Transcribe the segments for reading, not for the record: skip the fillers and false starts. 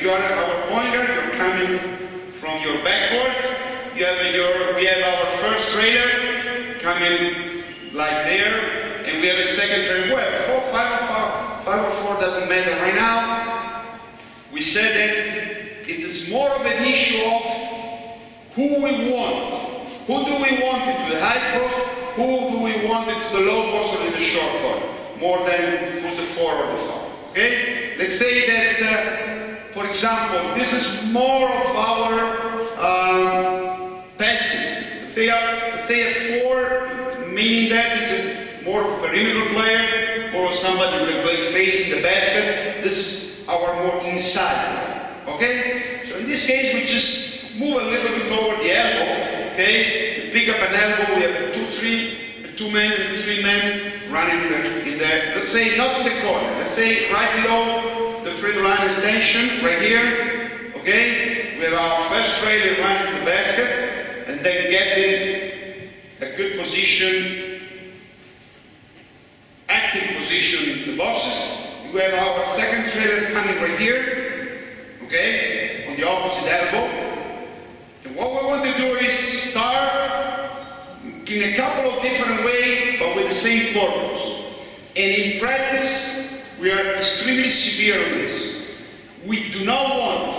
you are our point guard, you're coming from your backcourt. We have our first trailer coming like there, and we have a second trailer. Well, 5 or 4 doesn't matter right now. We said that it is more of an issue of who we want. Who do we want into the high post? Who do we want into the low post or in the short court? More than who's the 4 or the 5. Okay? Let's say that, for example, this is more of our passing. Let's say a 4, meaning that is more of a perimeter player, or somebody who can play facing the basket. This is our more inside player. Okay? So in this case, we just move a little bit toward the elbow. Okay? You pick up an elbow, we have a 2 men and 3 men running in there. Let's say not in the corner. Let's say right below the free throw line extension, right here. Okay? We have our first trailer running to the basket, and then getting a good position, active position in the boxes. We have our second trailer coming right here. Okay? On the opposite elbow. And what we want to do is start in a couple of different ways, but with the same purpose. And in practice, we are extremely severe on this. We do not want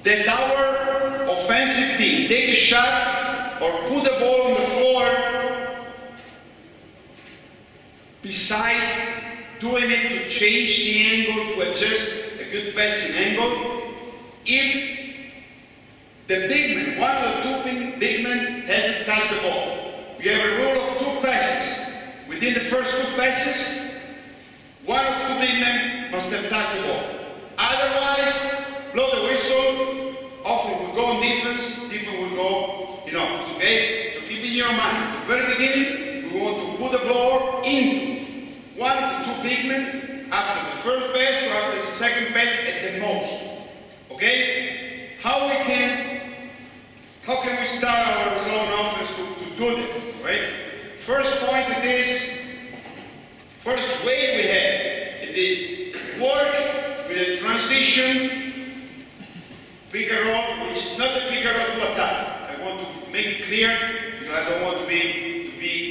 that our offensive team take a shot or put the ball on the floor beside doing it to change the angle, to adjust a good passing angle. If the big man, one of the 2 big men, hasn't touched the ball, we have a rule of 2 passes. Within the first 2 passes, one of the 2 big men must have touched the ball. Otherwise, blow the whistle, often will go on defense, defense will go in offense, okay? So keep in your mind, at the very beginning, we want to put the ball into one of the 2 big men after the first pass or after the second pass at the most, okay? How can we start our zone offense to do that, right? First point it is, first way we have, it is work with a transition pick and roll, which is not a pick and roll to attack. I want to make it clear, because I don't want to be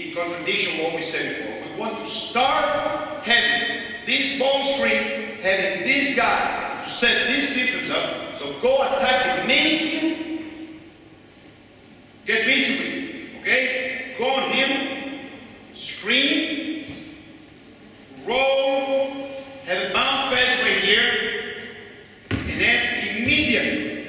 in contradiction with what we said before. We want to start having this ball screen, having this guy to set this defense up, so go attack and make him get busy with it, okay? Go on him, screen, roll, have a bounce pass right here, and then immediately,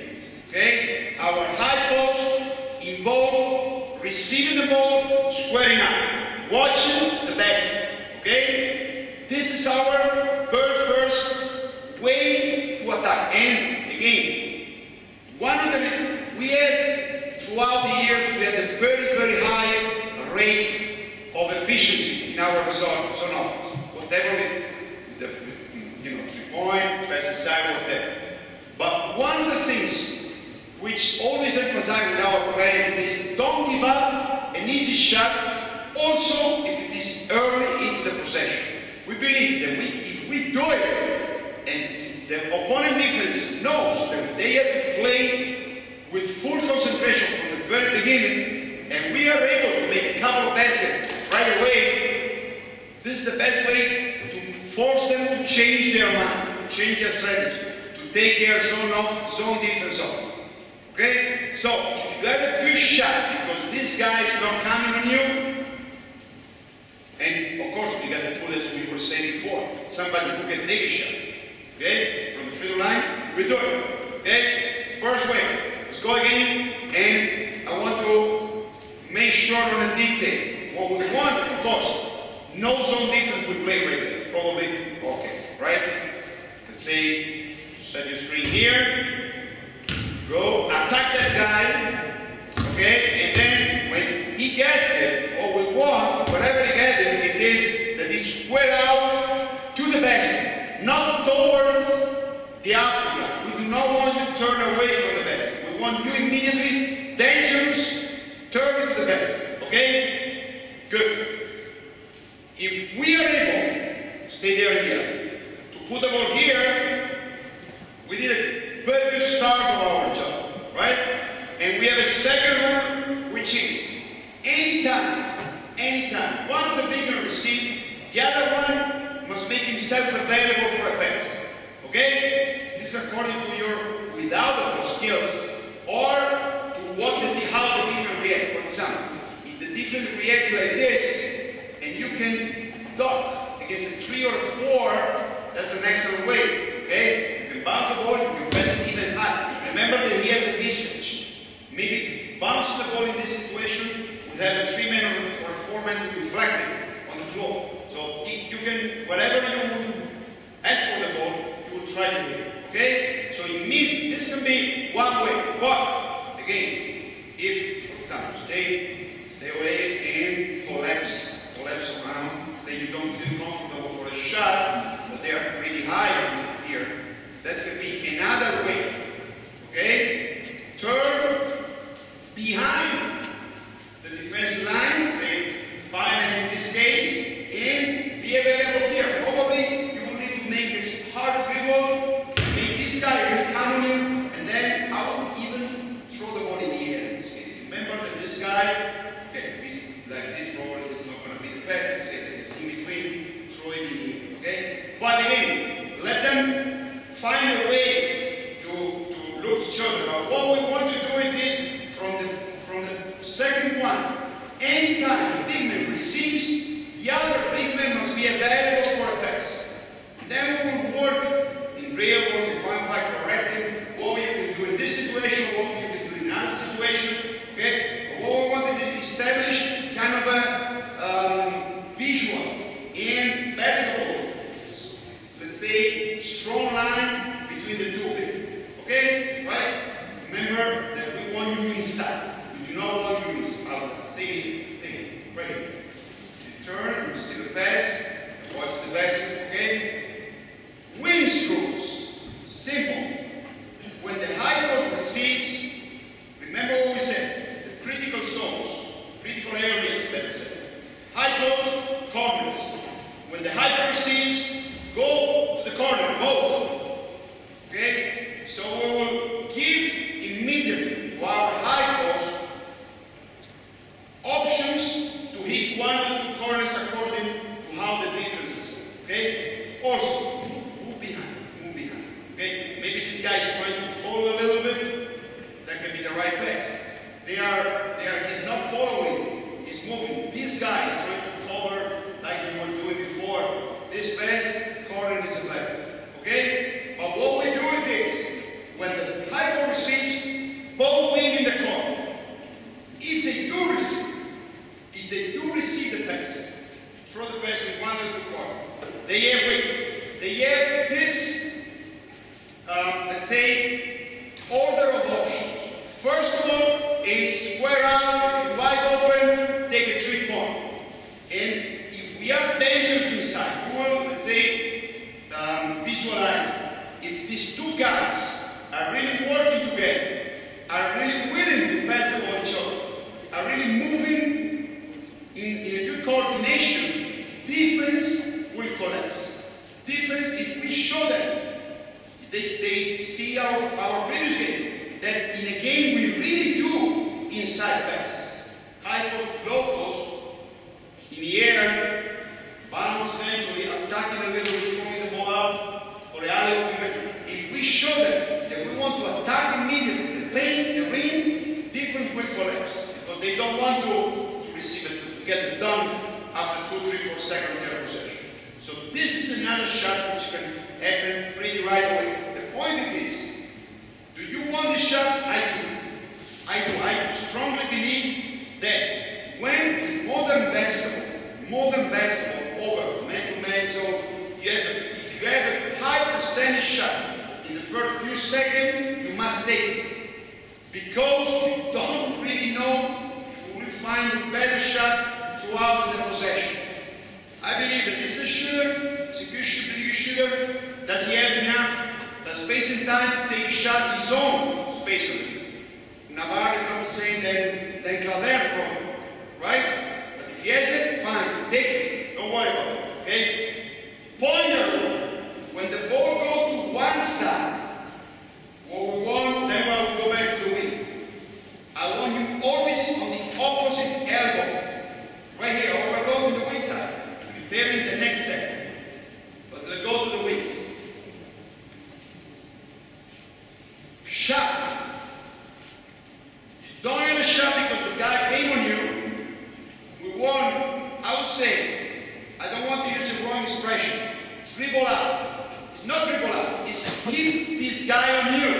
okay, our high post involved receiving the ball, squaring up, watching the basket, okay? This is our very first way to attack. And again, one of the, we had throughout the years, we had a very, very high rate of efficiency in our zone offense. Whatever, you know, 3-point, pass inside, whatever. But one of the things which always emphasize with our players is don't give up an easy shot, also if it is early into the possession. We believe that if we do it, and the opponent defense knows that they have to play with full concentration from the very beginning, and we are able to make a couple of baskets right away, this is the best way to force them to change their mind, to change their strategy, to take their zone defense off. Okay? So, if you have a good shot, because this guy is not coming on you, and of course, we got the tool that we were saying before, somebody who can take a shot. Okay? From the free throw line, we do it. Okay? First way. Let's go again, and I want to make sure on the detail. What we want, of course, no zone defense would play right there. Probably, okay, right? Let's say, set your screen here, go, attack that guy, okay? And then when he gets it, what we want, whatever he gets it is that he's square out to the basket, not towards the outer guy. We do not want you to turn away from the basket. We want you immediately, dangerous, turn to the basket, okay? Good. If we are able, stay there here, to put the ball here, we did you had a good start of our job, right? And we have a second rule, which is anytime one of the big men receives, the other one must make himself available for a pass. Okay? This is according to your without skills or to what how the defense reacts. For example, if the defense reacts like this and you can duck against a 3 or a 4, that's an excellent way. Okay? You can bounce the ball, you can press it even high. Remember that he has a mismatch. Maybe bounce the ball in this situation with having a 3-man or a 4-man reflecting on the floor. So you can, whatever you ask for the ball, you will try to do it. Okay? So this can be one way. But again, if for example, stay away and collapse around, then you don't feel comfortable for a shot, but they are pretty high here. That's going to be another way. Okay? Turn behind the defensive line, say 5-man in this case, and be available here. Probably you will need to make this hard dribble, make this guy really come on you, and then I will even throw the ball in the air in this case. Remember that this guy, okay, if he's like this, probably it's not going to be the pass. It's in between, throw it in the air. Okay? But again, let them find a way to look each other. But what we want to do with this from the second one, anytime the big man receives, the other big man must be available for a pass. Then we will work in real work and find correcting what we can do in this situation, what we can do in another situation. Okay? But what we want to establish kind of a visual in basketball. Let's say strong line between the two people. Okay? Right? Remember that we want you inside. We do not want you outside. Stay ready. You turn, you see the pass, watch the basket, okay? Wing screws. Simple. When the high post receives, remember what we said, the critical zones, critical areas, better said. High post, corners. When the high post receives, go to the corner, both. Okay? So we will give immediately to our high post options to hit one or two corners according to how the defense is. Okay? Also, move behind. Okay? Maybe this guy is trying to follow a little bit. That can be the right pass. He's not following. He's moving. This guy is trying to cover like we were doing before. This pass, corner is available. Okay? But what we do with this, when the high ball receives, both wing in the corner. If they do receive the pass, throw the pass in one of the corner. They have this, let's say, order of options. First of all is square out, if you're wide open, take a 3-point. And if we are dangerous inside, we will, let's say, visualize it. If these two guys are really working together, are really willing to pass the ball each other, are really moving in a good coordination, defense will collapse. Defense, if we show them, they see our previous game, that in a game we really do inside passes. High post, low post, in the air, bounce eventually, attacking a little bit, throwing the ball out for the alley-oop. If we show them that we want to attack immediately, the paint, the ring, defense will collapse. Because they don't want to receive it, to get it done after 2, 3, 4 seconds of their possession. So this is another shot which can happen pretty right away. The point is, do you want the shot? I do. I strongly believe that when modern basketball over man-to-man zone, if you have a high percentage shot in the first few seconds, you must take it. Because you don't really know if you will find a better shot throughout the possession. I believe that this is a shooter, it's a good shooter, pretty good shooter. Does he have enough space and time to take a shot his own space on it? Navarre is not the same than Claver, probably, right? But if he has it, fine, take it. Don't worry about it, okay? Pointer, when the ball goes to one side, what It's not dribble out. It's keep this guy on you.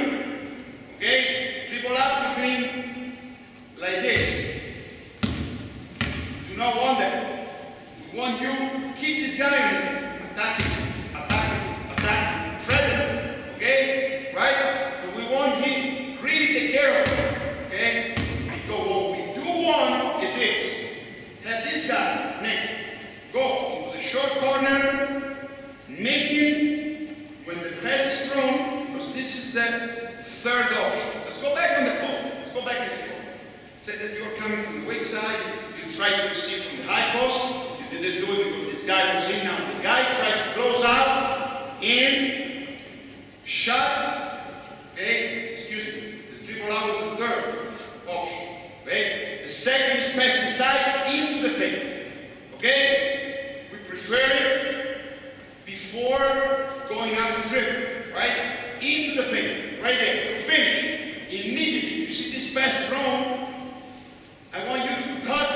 Okay? Dribble out would mean like this. Do not want that. We want you to keep this guy on you. Attacking, attacking, attacking, threatening. Okay? Right? But we want him really take care of it. Okay? Because what we do want is this. Have this guy next. Go into the short corner, making when the pass is thrown, because this is the third option. Let's go back on the ball. Let's go back in the ball. Say that you're coming from the weak side, you try to receive from the high post, you didn't do it because this guy was in now. The guy tried to close out, in, shot, okay, excuse me, the dribble out was the third option, okay? The second is pass inside into the paint, okay? We prefer it before going out the dribble, right? Into the paint, right there, to finish. Immediately, if you see this pass thrown, I want you to cut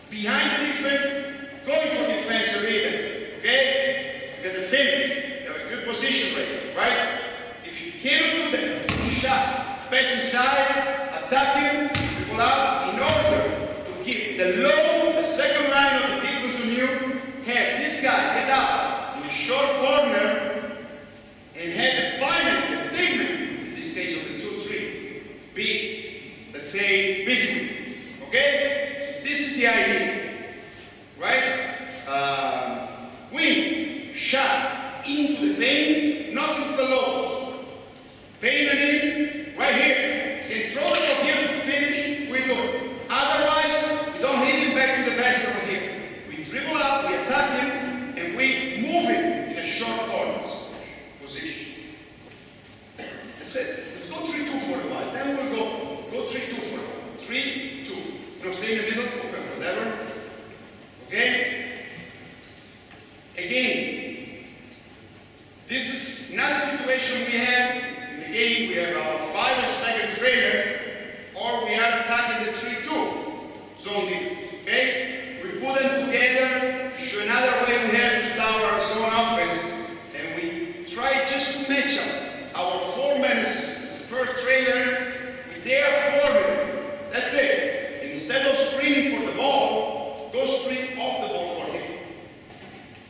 behind the defense, going for defensive rebound, okay? Get the finish. You have a good position right? If you cannot do that, shot, pass inside, attacking, dribble out, in order to keep the second line of the defense on you, have this guy get out in a short corner and have the final, the big man, in this case of the 2-3, be, let's say, visual. Okay? So this is the idea, right? Win, shot into the paint, not into the low post. Paint it in, right here. And throw it from here to finish, we do it. Otherwise, we don't hit it back to the basket over here. We dribble out, we attack him, and we move him in a short corner position. That's it. Let's go 3-2 for a while. Then we'll go 3-2 for a while. 3-2. No, stay in the middle, okay, whatever. Okay? Again, this is not a situation we have in the game. We have our 5-second trailer, or we are attacking the 3-2 zone defense. Okay? We put them together, show another way we have to start our zone offense, and we try just to match up our 4 men as the first trailer with their 4 men. That's it. Instead of screening for the ball, go screen off the ball for him.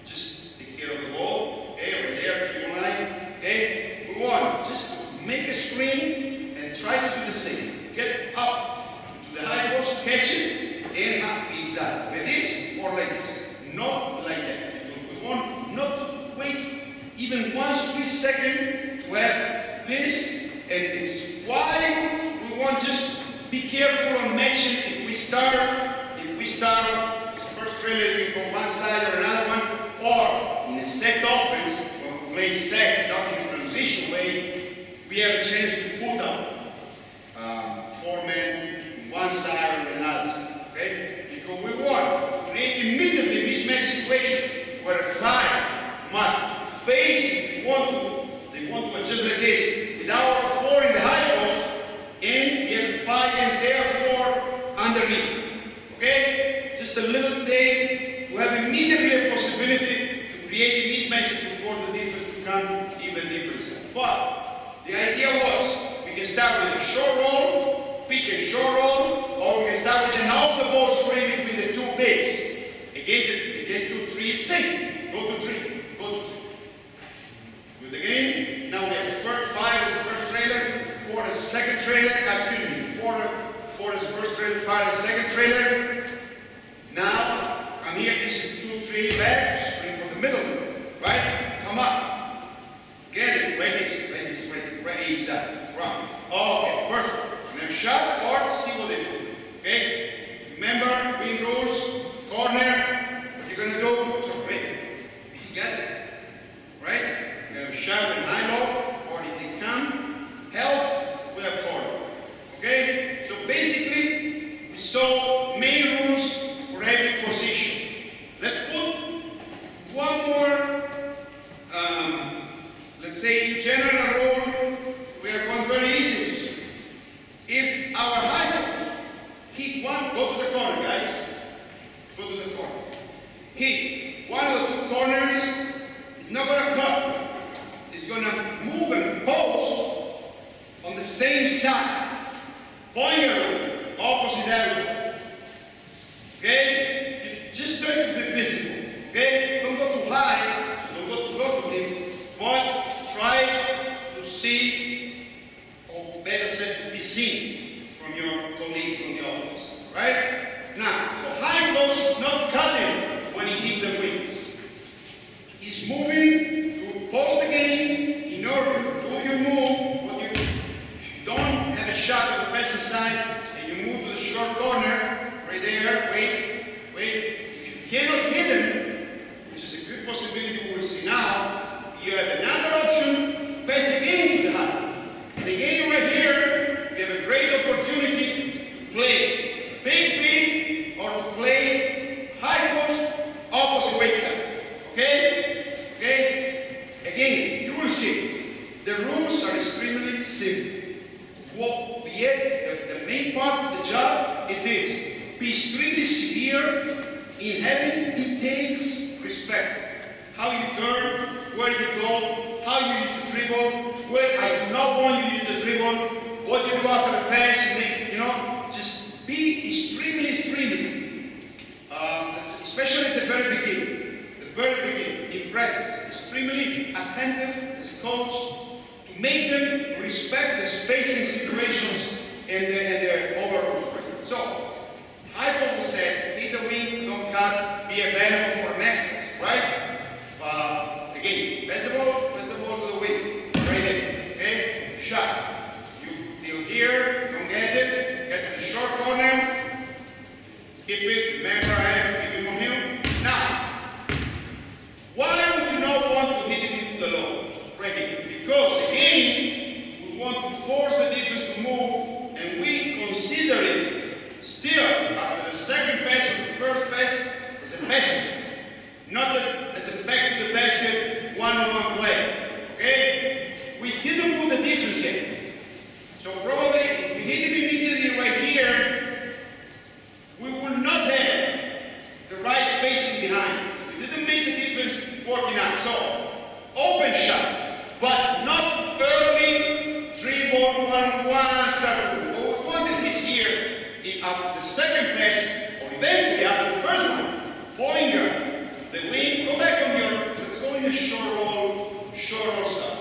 Just take care of the ball, okay, over there, 3-1-9, okay? We want just to make a screen and try to do the same. Get up to the high post, catch it, and up inside. With this or like this, not like that. We want not to waste even 1 split second to have this and this. Why? We want just be careful on matching if we start the first trailer from one side or another one, or in a set offense, when we play set, not in a transition way, we have a chance to put up 4 men on one side or another side, okay? Because we want to create immediately a mismatch situation where a 5 must face it. They want to adjust like this. With our 4 in the high post, and we have 5 against their 4 underneath. Okay? Just a little thing to have immediately a possibility to create a mismatch before the defense becomes even deeper inside. But the idea was we can start with a short roll, pick and short roll, or we can start with an off the ball screen between the 2 bigs. Against 2-3, same. Go to 3. Go to 3. Good again. Now we have 5 as the first trailer. 4 as the second trailer, excuse me, 4 as the first trailer, 5 as the second trailer. Now, I'm here, this is 2-3 back, screen from the middle, right? Come up. Get it, right this, right inside, round. Okay, perfect. And then shot or see what they do, okay? Remember, wing rules, corner, what you're gonna do, so wait, you got it, right? You're gonna shot with high-low, or if they come, help with a corner. Okay? So basically, we saw main rules for every position. Let's put one more, let's say, general rule. We are going very easy to see. If our high post hit one, go to the corner, guys. Go to the corner. Hit one of the 2 corners, it's not going to cut. going to move and post on the same side. Point your room, opposite elbow. Okay? You just try to be visible. Okay? Don't go too high, so don't go too close to him, but try to see, or better said, to be seen from your colleague on the office. Right? Now, the high post, not cutting when he hits the wings. He's moving to post again in order to do your move. If you don't have a shot of the passing side and you move to the short corner, right there, wait. If you cannot hit him, which is a good possibility we'll see now, you have another option, pass again to the high. And again right here, you have a great opportunity to play big, or to play high post, opposite weight side. Okay? Okay? Again, you will see, the rules are extremely simple. The main part of the job, it is be extremely severe in having details respect. How you turn, where you go, how you use the dribble, where I do not want you to use the dribble, what you do after the pass, you know, just be extremely, especially at the very beginning, in practice, extremely attentive as a coach to make them respect the spacing situations and their overall respect. So, high post said, hit the wing, don't cut, be available for next one, right? Again, pass the ball to the wing, right there, okay? Shot. You feel here, don't get it, get to the short corner, keep it, remember I have, keep it on him. Now, why would you not want to hit it into the lows? Right here. Because again, we want to force the defense to move, and we consider it still, after the second pass or the first pass, as a passing, not as a back to the basket, one-on-one play. Okay? We didn't move the defense yet. So probably, if we hit it immediately right here, we will not have the right spacing behind. We didn't make the defense working out. So, open shots, but not early dribble, one-on-one, start. What we wanted is here, after the second pass, or eventually after the first one, pointer, the wing, go back on your, let's go in a short roll start.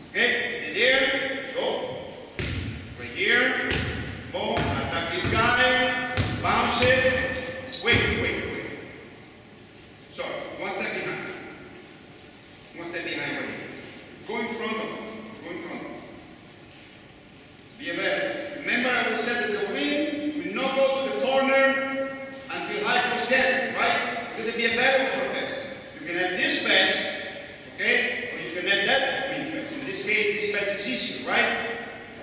Okay, there, go. Right here, boom, attack this guy, bounce it, wait. So, one step behind right here. Go in front of him, Be available. Remember I said that the wing will not go to the corner until high post get it, right? You're going to be available for a pass. You can have this pass, okay? Or you can have that wing pass. In this case, this pass is easier, right?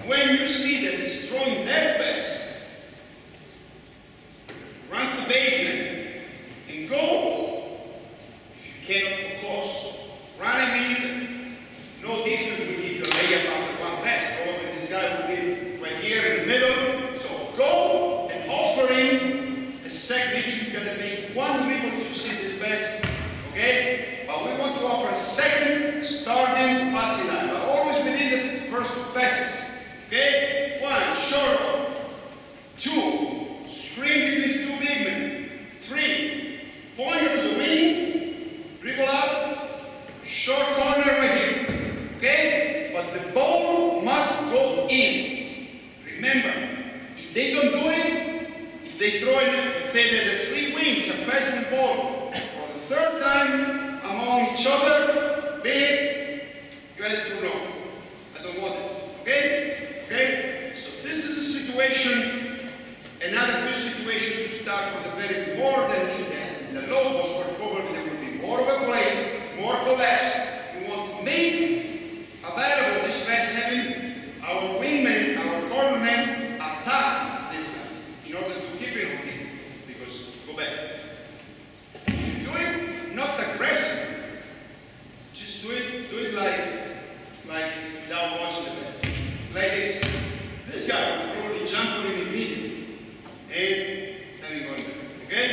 When you see that he's throwing that pass, run to the basement and go. If you cannot, of course. Running no defense will give you a layup after one pass. Probably this guy will be right here in the middle. So go and offer him a second. Maybe you're going to make one dribble if you see this pass. Okay? But we want to offer a second starting passing line. But always within the first two passes. Okay? 1, short. 2, screen between two big men. 3, pointer to the wing, dribble out, short corner right here. Okay? But the ball must go in. Remember, if they don't do it, if they throw it, let's say that the 3 wings are passing the ball for the third time among each other, big, you had to know. I don't want it. Okay? Okay? So this is a situation, another good situation to start from the very more than in the low post, where probably there will be more of a play, more collapse. We want to make available this pass, having our wingman, our cornerman attack this guy in order to keep it on him. Because, go back. If you do it not aggressive, just do it like without watching the pass. Like this. This guy will probably jump on him immediately. And then we go in there. Okay?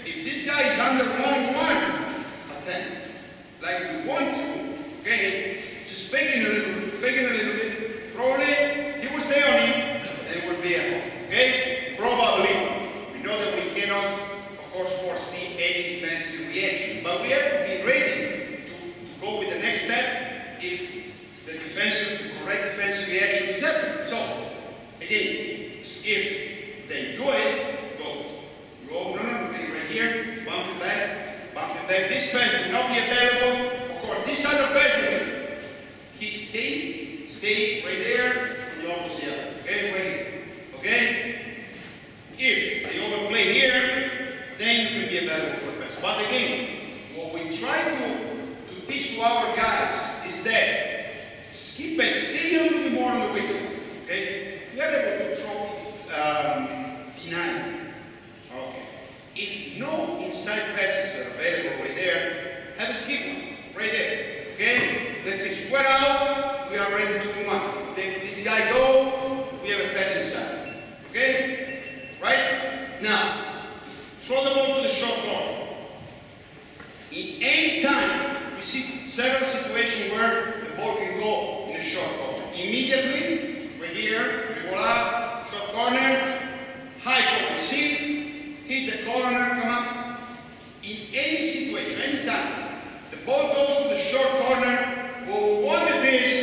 If this guy is under 1-1, attack. Like we want to, Okay, just faking a little bit, probably he will stay on him, and it will be a hole. Okay, probably. We know that we cannot, of course, foresee any defensive reaction, but we have to be ready to go with the next step if the correct defensive reaction is happening. So, again, if they do it, go, no, right here, bump it back. This pass will not be available. Of course, this other pass will stay right there on the opposite area. Okay, right here. Okay? If they overplay here, then you can be available for a pass. But again, what we try to teach to our guys is that skip and stay a little bit more on the weak side. Okay? We are able to throw behind. Okay. If no inside passes are available right there, have a skip one right there. Okay? Let's say we're out, we are ready to move on. This guy go, we have a pass inside. Okay? Right? Now, throw the ball to the short corner. In any time, we see several situations where the ball can go in the short corner. Immediately, right here, dribble out, short corner, high ball receive, hit the corner, come up. In any situation, any time, the ball goes to the short corner, what we want it is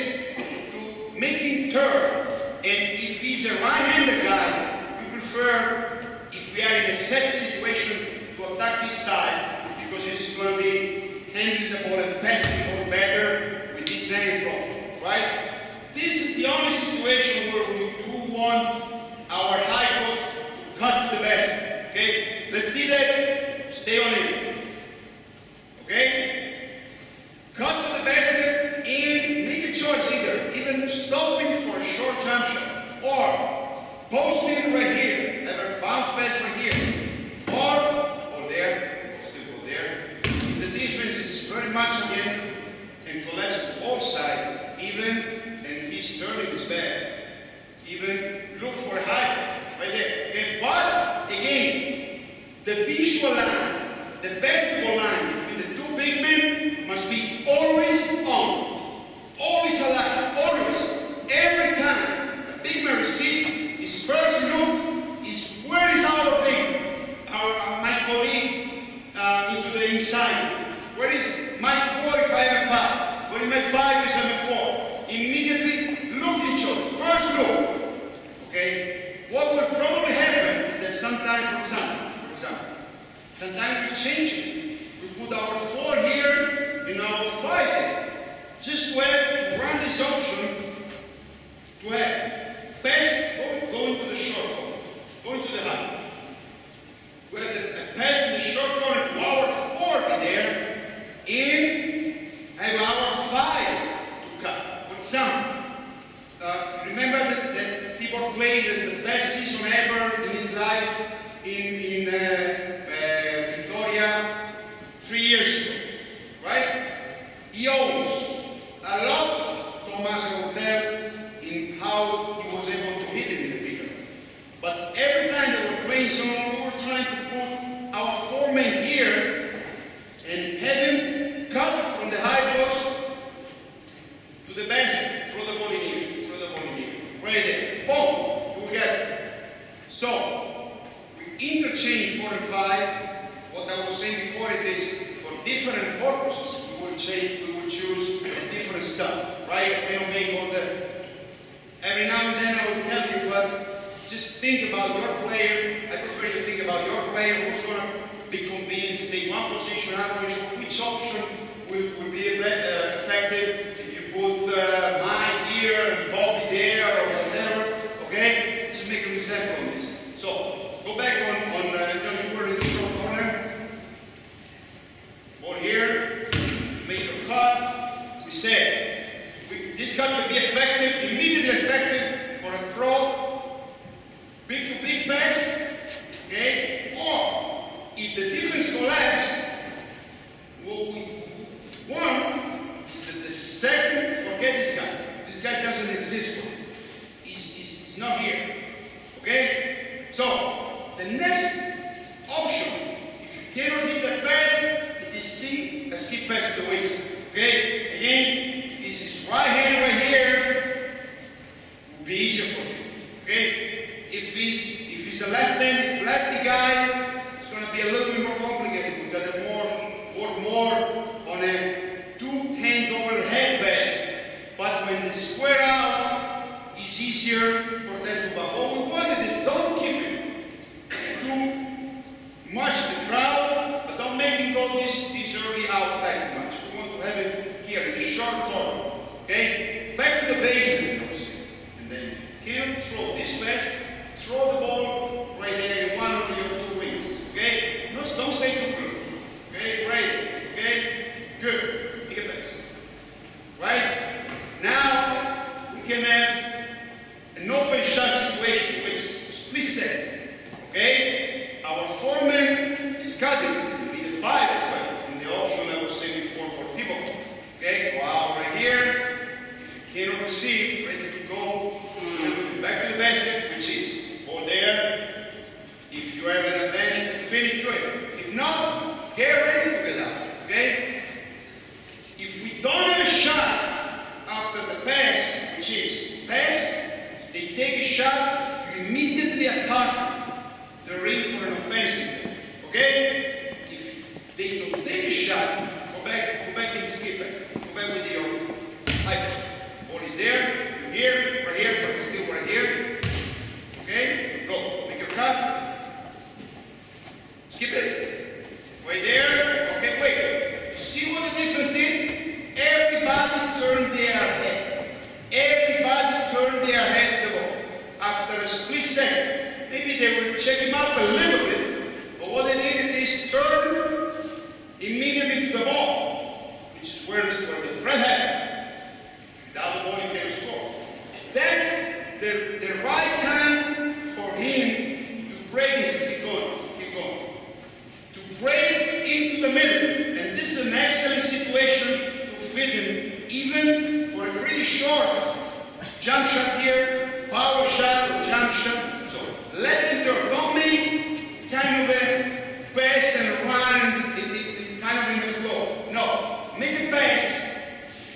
to make him turn. And if he's a right-handed guy, we prefer, if we are in a set situation, to attack this side, because he's going to be handling the ball and passing the ball better with his ankle, right? This is the only situation where we do want our high post to cut to the basket. Okay? Let's see that. Stay on it. Okay? Cut to the basket and make a choice either. Even stopping for a short jump shot. Or posting right here. Have a bounce pass right here. Or there. Still go there. If the defense is very much again and collapses both sides, even and he's turning his back. Even look for a high pass right there. Okay? But again, the visual line, the basketball line between the two big men must be always on. Always alive. Always. Every time the big man receives, his first look is where is our big, my colleague into the inside. Where is my 4 if I have a 5? Where is my 5 if I have a 4? Immediately look at each other. First look. Okay? What will probably happen is that sometimes, for example, sometimes we change it. We put our 4 here and our 5 there. Just to have to run this option to have pass going to the short corner, going to the high. We have a pass in the short corner to our 4 there and have our 5 to cut. For example, remember that people played the best season ever in his life in Victoria 3 years ago, right? He owns a lot Thomas Hotel in how he was able to hit it in the bigger. But every time they were playing zone, we were trying to put our 4 men here and have him cut from the high post to the basket. Throw the ball in here, throw the ball in here. Right there. Boom! We got it. So, we interchange 4 and 5. What I was saying before, it is for different purposes. We will choose a different stuff. Right? I cannot make all the... Every now and then I will tell you, but just think about your player. I prefer you think about your player who's going to be convenient to take one position, another position. Which option will be effective if you put Mike here and Bobby there or whatever. Okay? Just make an example of this. So, go back on you were in the short corner. Ball here. You make your cut. We said, this cut will be effective, immediately effective for a throw, big to big pass, okay? Or if the defense collapses, what we want is that the second, forget this guy. This guy doesn't exist. He's not here, okay? So the next option, if you cannot hit that pass, it is C, a skip pass to the waist, okay? Again. if he's a lefty guy, it's going to be a little bit more complicated. We've got to work more on a two hands over the head pass. But when they square out, it's easier for them to back. What we wanted is don't keep it too much in the crowd, but don't make him go this early outside too much. We want to have it here in the short corner. Okay? Back to the base. And then if you can't throw this pass, throw the ball right there in one of your two wings. Okay? No, don't stay too close. Okay? Right. Okay? Good. Take a pass. Right? Now we can have an open shot situation with a split set. Okay? Our foreman is cutting. It will be the 5 as well. In the option I was saying before for Thibaut. Okay? Go out right here. If you cannot receive, ready to go. Back to the basket, which is ball there. If you have an advantage, finish to it. If not, get ready to get out. Okay? If we don't have a shot after the pass, which is pass, they take a shot, you immediately attack the ring for an offensive. Okay? If they don't take a shot, go back in the skip back. Go back with your high push. Ball is there, you're here, right here, but still right here. Okay? Go. Make your cut. Skip it. Right there. Okay, wait. You see what the difference is? Everybody turned their head. Everybody turned their head to the ball. After a split second, maybe they will check him up a little bit, but what they did is turn immediately to the ball, which is where the threat happened. Without the ball, you can't score. That's the right time for him to break his keep going. To break into the middle. And this is an excellent situation to fit him, even for a pretty short jump shot here, power shot or jump shot. So let him turn. Don't make kind of a pass and run kind of in the flow. No, make a pass,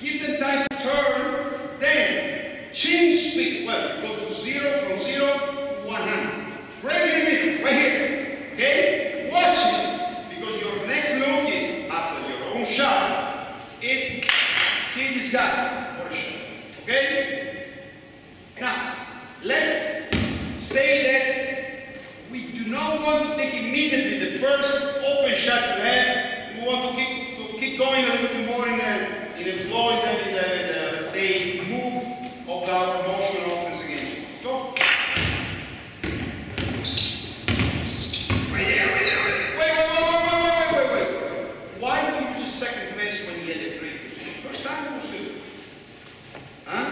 give them time to turn, then change speed. Well, go to 0 from 0 to 100. Break in the middle, right here. Okay? Watch it, because your next look is after your own shot. It's see this guy for a shot. Okay? Now, let's say that we do not want to take immediately the first open shot you have. We want to keep going a little bit more in the flow, in the let's say, move of our motion offense against you. Go. Right there. Wait. Why do you use a second pass when you get a great position? First time was good. Huh?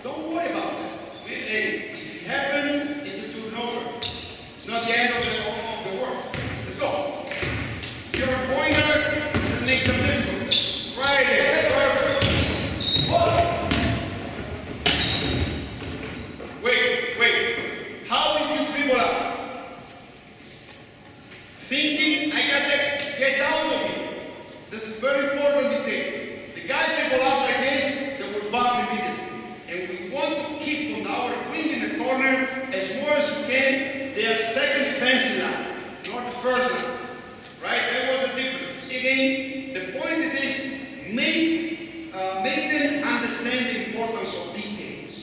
Don't worry about it. If it happens, it's a turnover. It's not the end of the work. Let's go. If you're a pointer, it makes a difference. Right there. Perfect. Wait. How did you dribble out? Thinking, I got to get out of here. This is very important detail. The guy dribble out like this, they will bump immediately. And we want to keep on our wing in the corner as more as you can. They are second defensive line, not the first one. Right? That was the difference. Again, the point is make them understand the importance of details.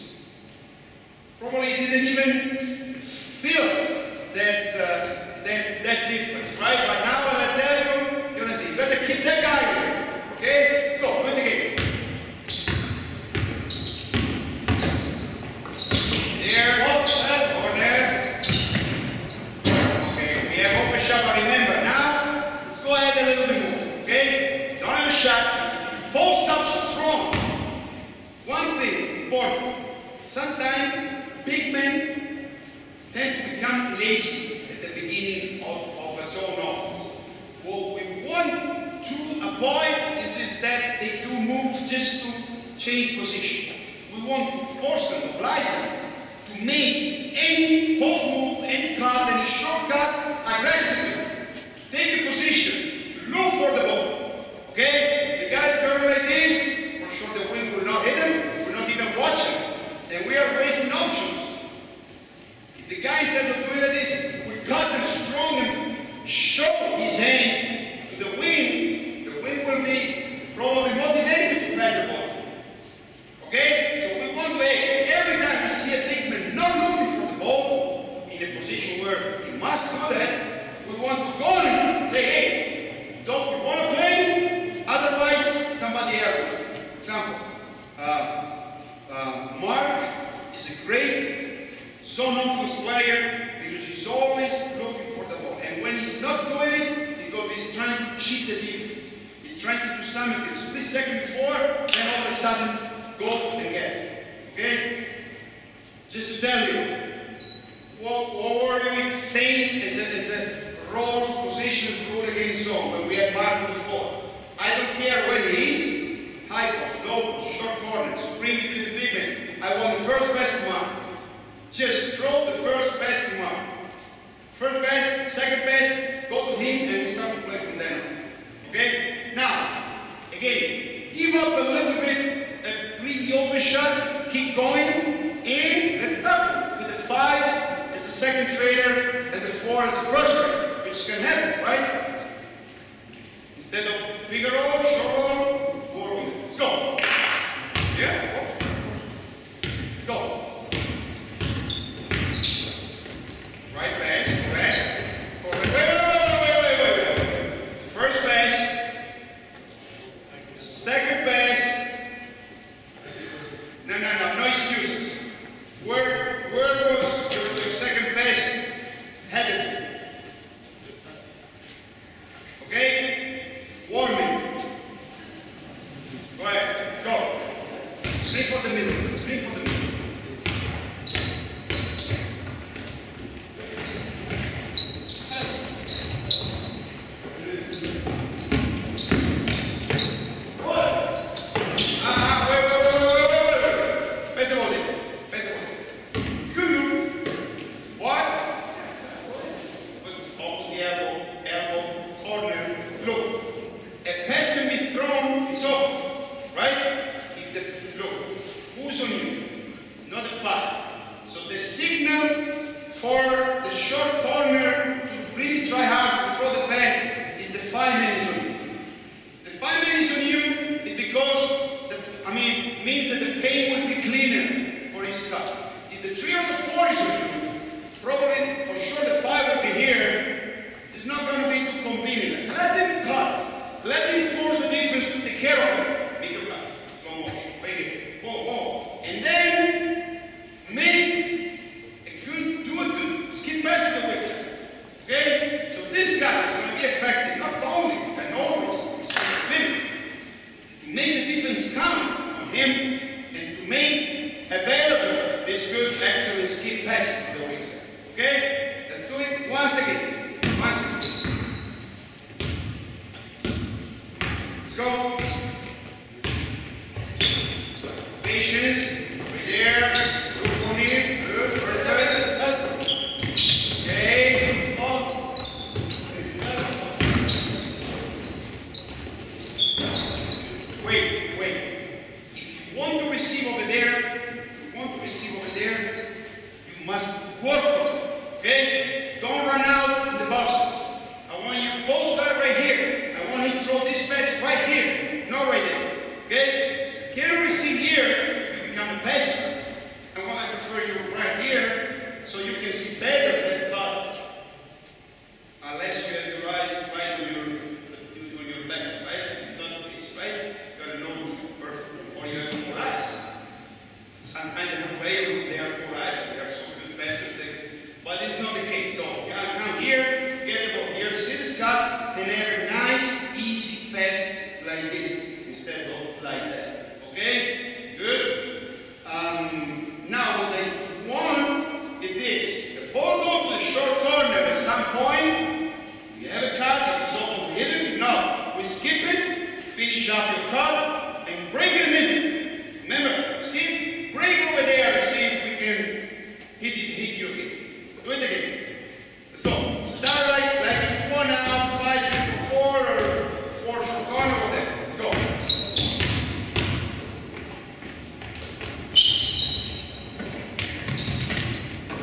Probably didn't even feel that difference, right? But now when I tell you, you're gonna see, you better keep that guy here. Okay? Let's go, do it again. There. Okay, we have open shot, but remember, now let's go ahead a little bit more. Okay? Don't have a shot. If you post up strong, one thing important. Sometimes big men tend to become lazy at the beginning of a zone offense. What we want to avoid is that they do moves just to change position. We want to force them, oblige them to make any post move, any cut, any shortcut aggressively. Take a position, look for the ball. Okay? The guy turn like this, for sure the wing will not hit him, will not even watch him. And we are wasting options. The guy, instead of doing like this, will cut him strong and show his hands to the wind. The wind will be probably motivated to pass the ball. Okay? So we want to, every time we see a big man not looking for the ball, in a position where he must do that, we want to go and say, hey, don't you want to play? Otherwise, somebody else. Example, Mark is a great zone offense player because he's always looking for the ball. And when he's not doing it, because he's trying to cheat the defense. He's trying to do something. So this second before, then all of a sudden, go and get it. Okay? Just to tell you, what were you saying as a roles, position, rule against zone when we had Mark before? I don't care where he is, high post, low post, short corners, screen between the big men. I want the first best mark. Just throw the first best mark. First best, second best, go to him and we start to play from there. Okay? Now, again, give up a little bit, a pretty open shot, keep going, and let's start with the 5 as the second trader and the 4 as the first trader, which can happen, right? Instead of bigger roll, short roll, 4 roll. Let's go. Yeah? Go. Right back, back. Wait. First pass. Second pass. No excuses. Where was your second pass headed? Okay? 1 minute. Go ahead, go. Screen for the middle, screen for the middle.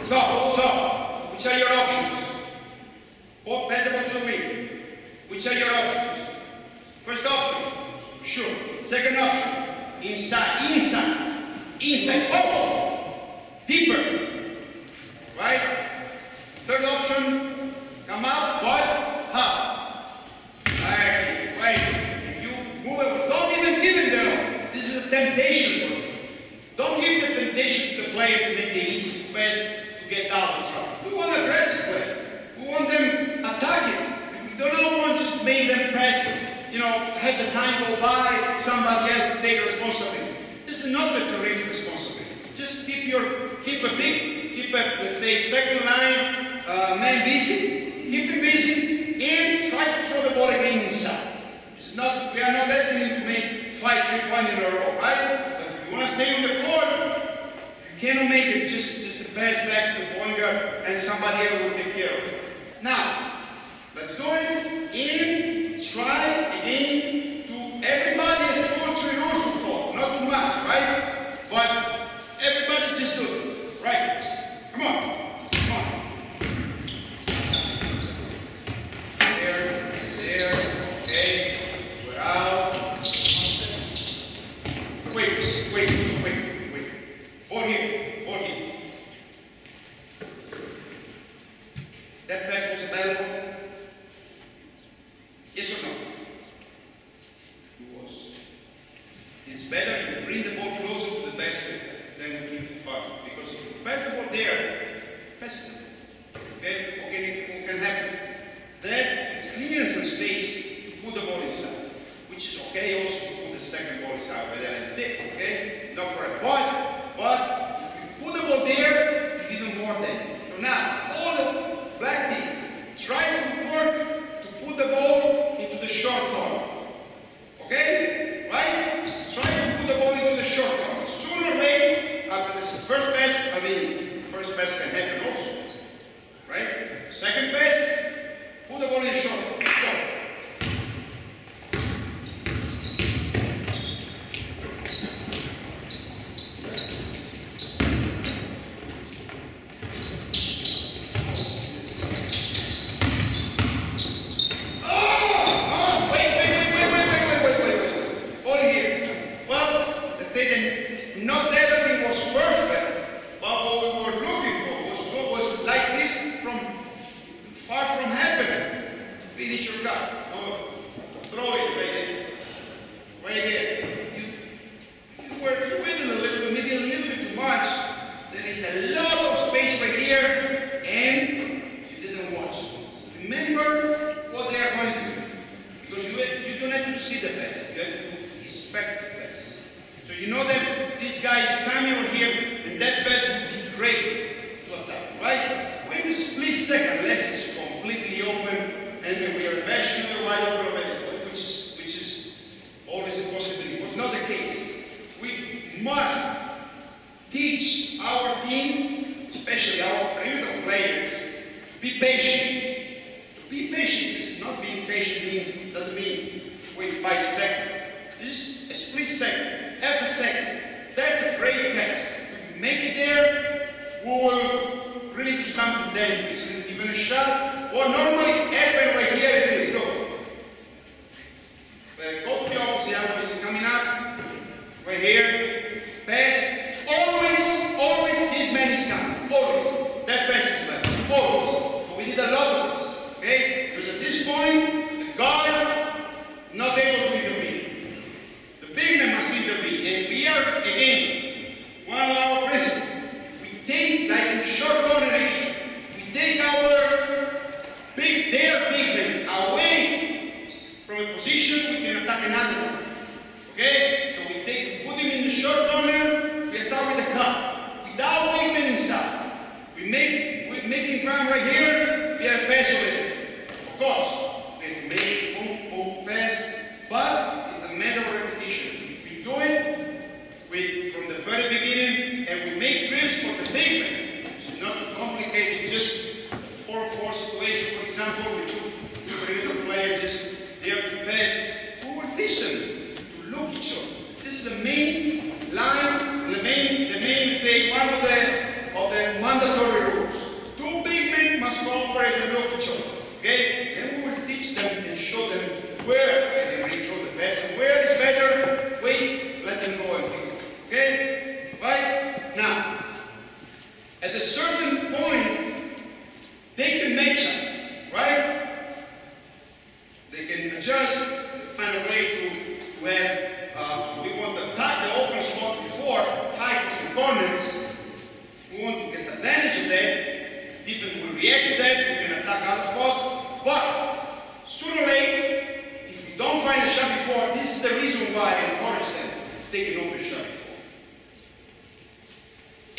Stop. Sure. Second option, inside, inside, inside, oh, deeper, right? Third option, come up, but up. Right. And you move it. Don't even give him the, this is a temptation for him. Don't give the temptation to the player to make the easy pass to get out of trouble. We want aggressive play. We want them attacking. We don't want just to make them pass, you know, have the time go by, somebody else to take responsibility. This is not a terrific responsibility. Just keep let's say, second line man busy, keep him busy, and try to throw the ball again inside. It's not, we are not asking him to make 5 3-points in a row, right? But if you want to stay on the court, you cannot make it just to pass back to the point guard and somebody else will take care of it. Now, let's do it and try again to, everybody has 2 or 3 rules to follow, not too much, right? But everybody just do it, right? Come on. There, okay, we're out. Wait. Ball here. That pass was available? Yes or no? It was. It's better to bring the ball closer to the basket than we keep it far. Because if you pass the ball there, pass it. Okay, what can happen? That clears some space to put the ball inside, which is okay also to put the second ball inside rather than the big, okay? It's not correct. But if you put the ball there, it's even more than. So now, all the black team, try to work to put the ball into the short corner. Okay? Right? Try to put the ball into the short corner. Sooner or later, after this first pass can happen also. Right? Second pass, put the ball in the short corner. Go. Where they really throw the pass and where it's better react to that, we can attack other posts, but sooner or later, if you don't find a shot before, this is the reason why I encourage them to take an open shot before.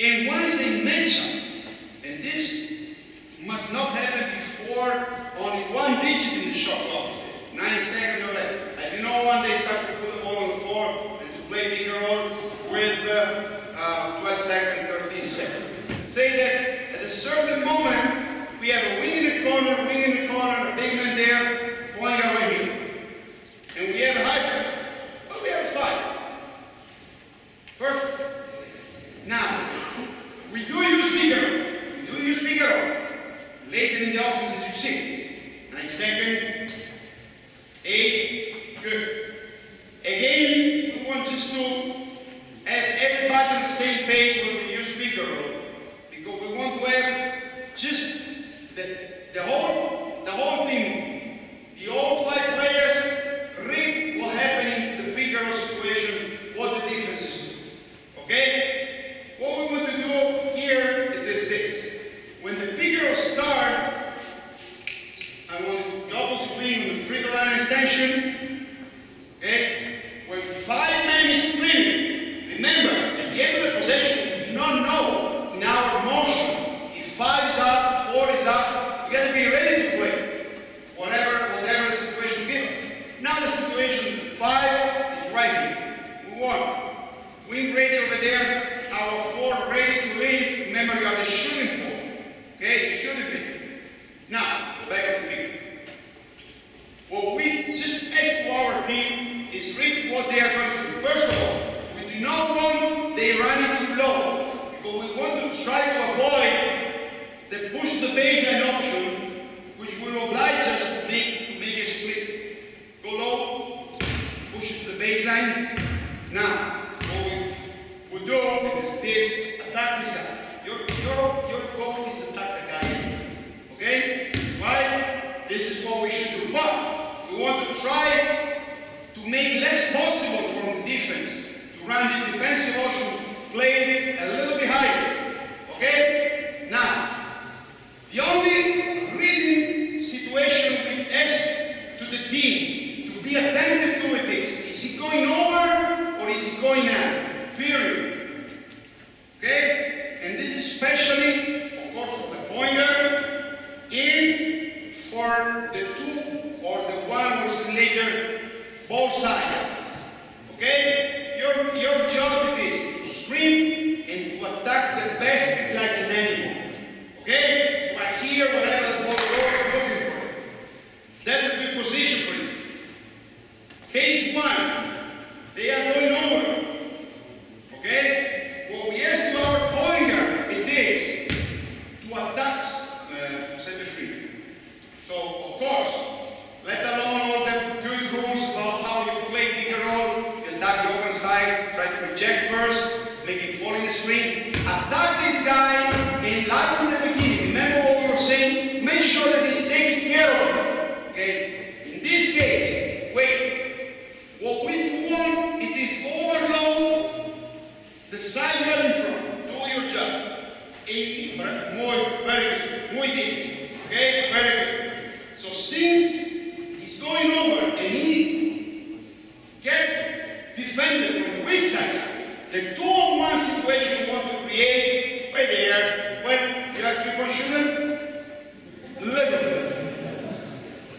And once they mention, and this must not happen before only one digit in the shot clock, 9 seconds or less. I do not want they start to put the ball on the floor and to play bigger role with 12 seconds, 13 seconds. Say that at a certain moment, we have a wing in the corner, a big man there, point guard right here. And we have a high player, but we have a 5. Perfect. Now, we do use bigger role. Later in the offense, as you see. 9 seconds, 8, good. Again, we want just to have everybody on the same page when we use bigger role. Because we want to have just the whole team, the all 5 players, read what happened in the bigger role situation, what the differences do. Okay? What we want to do here is this. When the bigger role starts, I want the opposite wing on the free throw line extension. Okay? When 5 men is sprinting, remember, at the end of the possession, we do not know in our motion if 5 is up, 4 is up. We got to be ready to play. Whatever the situation gives us. Now the situation, the 5 is right here. We want wing ready over there, our 4 ready to leave. Remember, you are the shooting 4. Okay, shooting big. Now, go back to the big. What we just ask to our team is read what they are going to do. First of all, we do not want they running too low, because we want to try to avoid the push the baseline option, which will oblige us to make a split. Go low, push it to the baseline. Now, what we do is this, attack this guy. Your goal is to attack the guy. Okay? Why? This is what we should do. But we want to try to make less possible from the defense to run this defensive motion, play it a little bit higher. Okay? Now, the only reading situation we ask to the team to be attentive to it is he going over or is he going out? Period. Okay? And this is especially, of course, for the point guard and for the 2 or the 1 who's later, both sides. Okay? Your job is to screen and to attack the basket like an animal. Okay? Right here, whatever the ball is looking for it. That's a good position for you. Case 1, they are going over. Okay? What we ask to our point guard, it is to attack center screen. So, of course, let alone all the good rules about how you play bigger role, you attack the open side, try to reject first, make him fall in the screen, attack this guy, and like from the beginning, remember what we were saying? Make sure that he's taking care of it. Okay? In this case, wait. What we want, it is overload the side well in front. Do your job. Very good. Muy good. Okay? Very good. So since he's going over and he gets defended from the weak side, the 2-on-1 situation we want to create right there. Well, you have 3-point shooter? Little bit.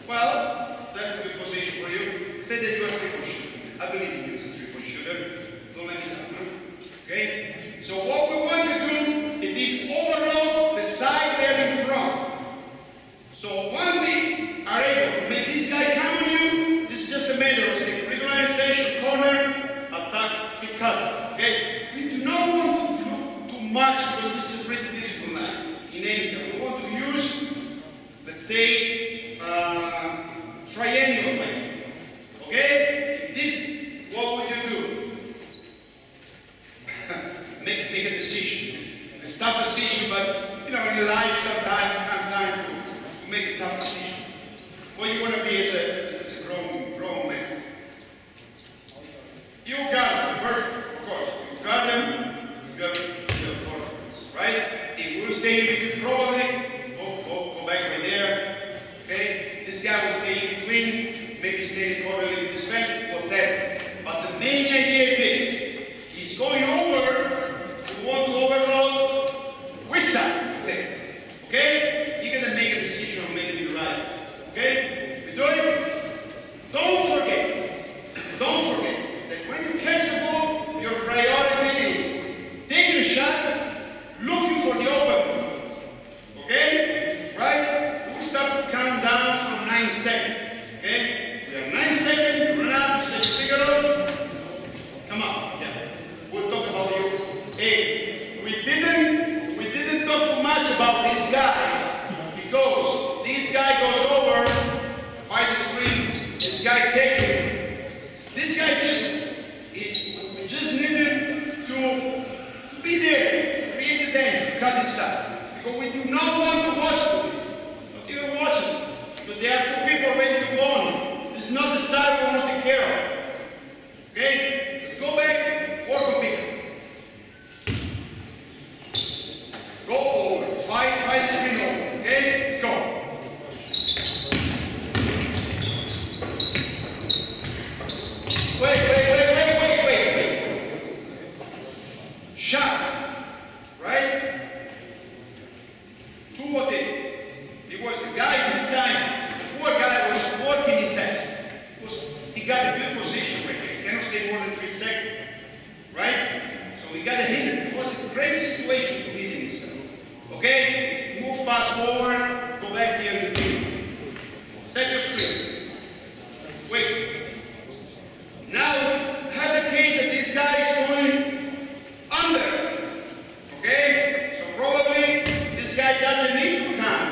Well, that's a good position for you. Say that you are a 3-point shooter. I believe in you as a 3-point shooter. Don't let me down, huh? Okay? So what we want to do, it is overload the side we have in front. So when we are able to make this guy come on you, this is just a matter of staying free line station, corner, attack, kick cut. Okay? We do not want to look too much because this is a pretty difficult line in any. We want to use, let's say, triangle way. Okay? This, what would you do? make a decision. It's a tough decision, but you know, in life sometimes it comes time to make a tough decision. What you want to be as a grown man. You got them, perfect, of course. You got them, you have confidence, right? If we'll stay in between, probably, this side. Because we do not want to watch them. Not even watch them. Because there are two people ready to go on. This is not the side we want to take care of. Okay? Let's go back, work on people. Go over. Fight the screen over. Okay? Go. Wait. Shot. Right? Two of them. It was the guy this time. The poor guy was working his head. He got a good position right there. He cannot stay more than 3 seconds. Right? So he got to hit it. It was a great situation to hit himself. Okay? Move fast forward. Go back here in the team. Set your screen. Wait. Now, have the case that this guy is going under. Okay? So probably this guy doesn't need to come.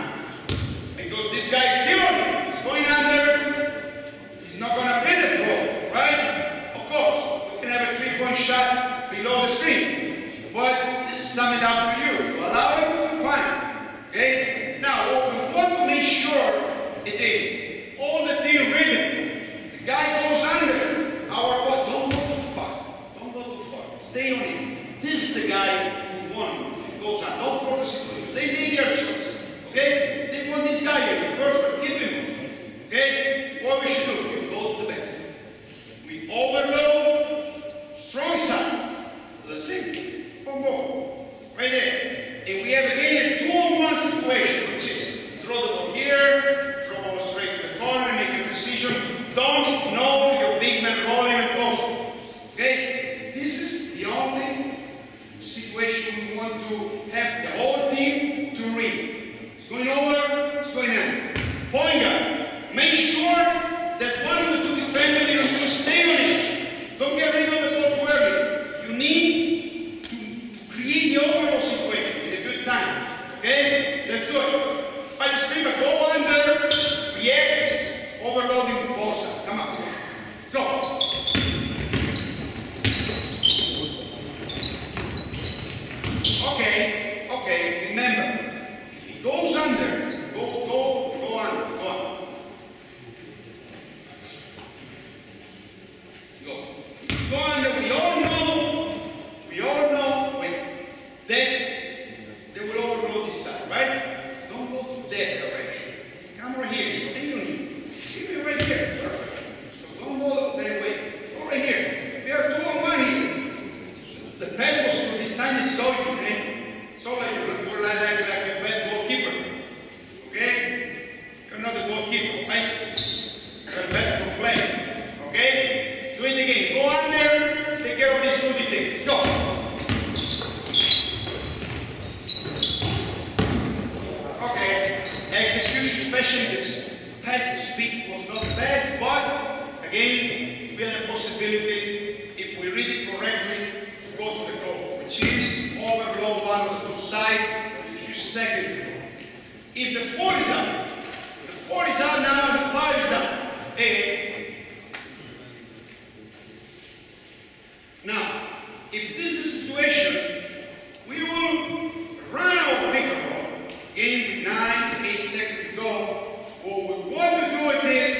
Because this guy is still on it. He's going under. He's not going to beat the throw. Right? Of course. We can have a 3-point shot below the screen. But this is something up to you. You allow it? Fine. Okay? Now, what we want to make sure it is all the team rhythm. The guy goes under. Our coach, don't go too far. Don't go too far. Stay on it. This is the guy we want. If he goes on, don't force the situation. They made their choice. Okay? They want this guy here. Perfect. Keep him. Okay? What we should do? We go to the best. We overload. Strong side. Let's see. Boom, boom. Right there. And we have again a 2-on-1 situation, which is throw the ball here, throw the ball straight to the corner, make a decision. Don't ignore your big man rolling and posting. Okay? This is the only situation we want to have the whole team to read. It's going over, it's going in. Point guard. Make sure that one of the two defenders is going to stay on it. Don't get rid of the ball too early. You need to create the overall situation with a good time. Okay? Let's do it. By the screen, but go under, react, overloading both sides. Come on. Go. Okay, remember, if he goes under, go under, go on. Go under, we all know when that they will overload this side, right? Don't go to that direction. Come right here, he's staying on you. Keep it right here, perfect. So don't go that way, go right here. We are 2-on-1 here. The pass was for this time is Sergio, man. So like you're like a bad goalkeeper. Okay? You're not a goalkeeper, right? You're the best for playing. Okay? Do it again. Go under, take care of these two details. Go. Okay. Execution, especially this passing speed was not the best, but again, we have a possibility, if we read it correctly, to go to the goal, which is overload one of the two sides a few seconds ago. If the 4 is up now and the 5 is down. Now, if this is the situation, we will run our pick and roll. Game 9, 8 seconds to go. What we want to do with this,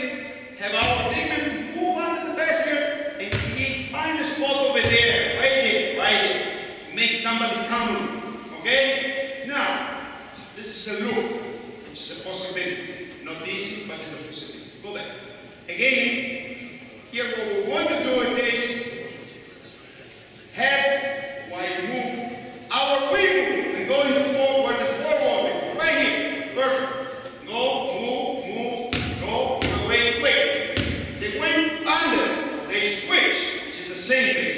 have our team move under the basket and find the spot over there, right there. Make somebody come. Okay? Now, this is a loop, which is a possibility. Not easy, but it's a possibility. Go back. Again, here what we want to do with this, have while you move our wing move and go in the forward, where the forward is. Right here. Perfect. Go, move, go, wait. They went under. They switched, which is the same thing.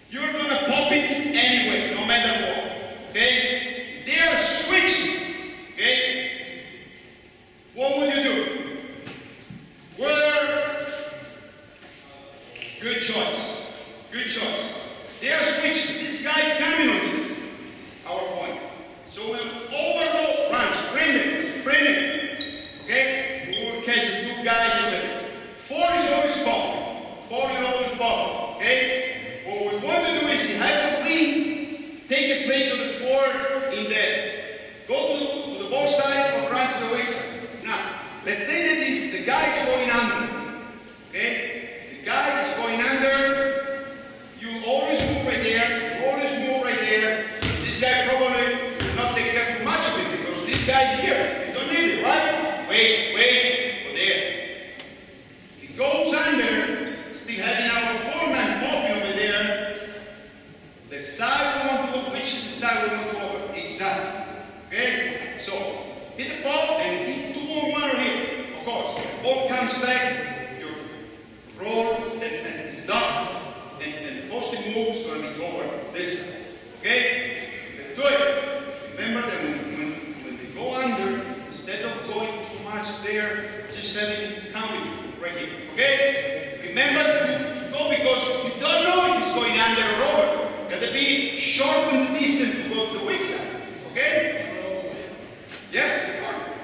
You're going to pop it anyway, no matter what. Okay? They are switching. Okay? What would you do? Good choice. Good choice. They are switching. This guy's coming on you. Our point. So we'll overload, run, sprint it. Okay? We will catch the 2 guys over there. 4 is always popping. 4 is always popping. Okay? What we want to do is have the wing take the place of the 4 in go to the ball side or run to the weak side. Now, let's say that the guy is going under. Okay? The guy is going under. You always move right there. You always move right there. This guy probably will not take care too much of it because this guy here, you don't need it, right? Wait, go there. If he goes under, still having our foreman popping over there, the side we want to over, which is the side we want to over? Exactly. Okay? So, hit the ball and hit 2 or 1 here. Of course, the ball comes back, you roll and it's done. And the posting move is going to be toward this side. Okay? Let's do it. Remember that when they go under, instead of going too much there, just having it coming right here. Okay? Remember to go because you don't know if it's going under or over. You got to be short in the distance to go to the weak side. Okay? Yeah,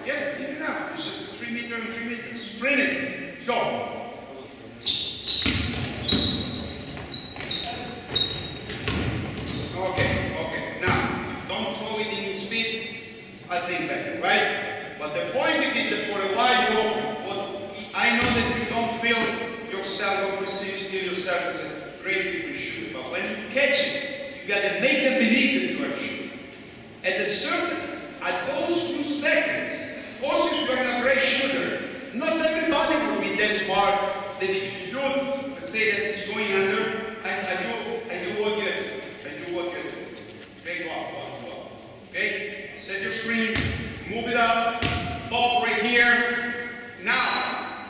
get it now. It's just 3 meters and 3 meters. Sprint it. Let's go. Okay. Now, don't throw it in his feet. I think better, right? But the point is that for a wide open, I know that you don't feel yourself, don't perceive still yourself as a great people shooter. But when you catch it, you got to make them believe that you are a shooter. At those few seconds, also if you're a great shooter, not everybody will be that smart that if you do, let's say that it's going under, I do what you do. I do what you do. Okay, go up. Okay, set your screen, move it up, pop right here. Now,